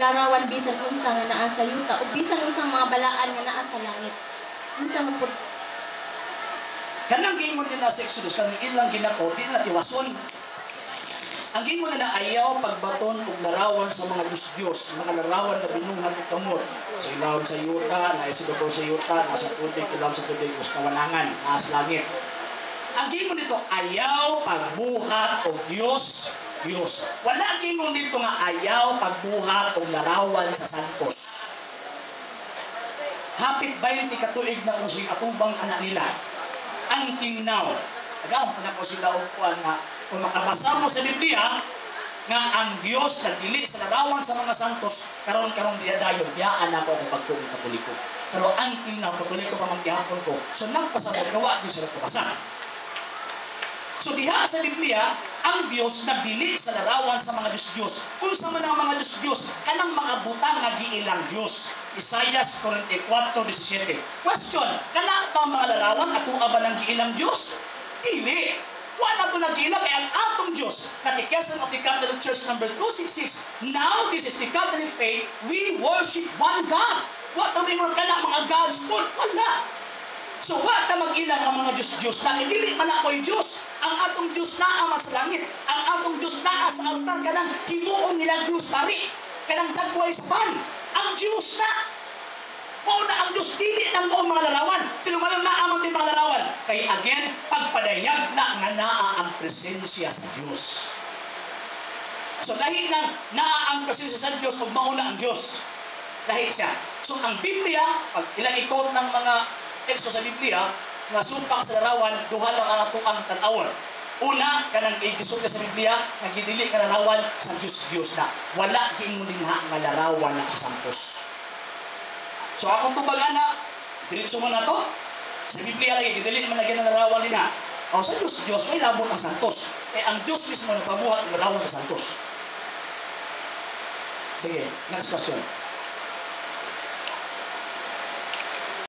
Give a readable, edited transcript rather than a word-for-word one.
larawan bisan unsa nga naa sa yuta o bisan unsang mga balaan nga naa sa langit. Unsa man pud kanang gingon nila sa Exodus kanang ilang ginako di na tiwason. Ang gingon na ayaw pagbaton og larawan sa mga Diyos, mga larawan na binunghan og kamot. Sa ilawom sa yuta, na isibabaw sa yuta, nasa tubig, ilawom sa tubig, sa kawanangan, nasa langit. Ang gingon nito, ayaw pagbuhat og Diyos. Wala gingon dito nga ayaw pagbuhat og larawan sa santos. Hapit 20 katuig na kung si atubang anak nila. Ang tingnaw. Agaw na ko sila upuan na kung makabasa mo sa Biblia nga ang Diyos nagdili sa larawan sa mga santos karon diya dayon biyaan ako ang pagtuig Katoliko. Pero ang tingnaw Katoliko pa man gihapon ko. So nagpasabot gawa di sila pabasa. So diha sa Biblia, ang Dios nagdili sa larawan sa mga Diyos. Unsa man ang mga Diyos, kanang mga butang nga giilang Dios. Isaiah 44:17. Question, kana pa mga larawan ato ba nang giilang Dios? Dili. Wala to nagila kay ang atong Dios. Catechism of the Catholic Church number 266. Now this is the Catholic faith, we worship one God. Wa ta mingon kana mga gods po. Wala. So, wa ta mag-ilang ang mga Diyos na dili man ako yung Diyos. Ang atong Diyos naa sa langit. Ang atong Diyos naa sa altar kanang himuon nilang Diyos pari. Kanang dagway sa pan. Ang Diyos na. Mauna ang Diyos dili ng mga larawan. Pero walang naamang din mga larawan. Kaya again, pagpadayag na nga naa ang presensya sa Diyos. So, lahi ng naa ang presensya sa Diyos pag mauna ang Diyos. Lahi siya. So, ang Biblia, pag ilang-ikot ng mga teksto sa Biblia nga sumpak sa larawan duha lang ang atuang tan-awon. Una kanang gisulat sa Biblia nga gidili ka larawan sa Dios na wala giingon dinha nga larawan na sa santos. So akong tubag ana diretso mo na to sa Biblia lagi gidili man lagi ang larawan dinha. O sa Dios may labot ang santos. Ang Dios mismo nagpabuhat ng larawan sa santos. Sige, next question.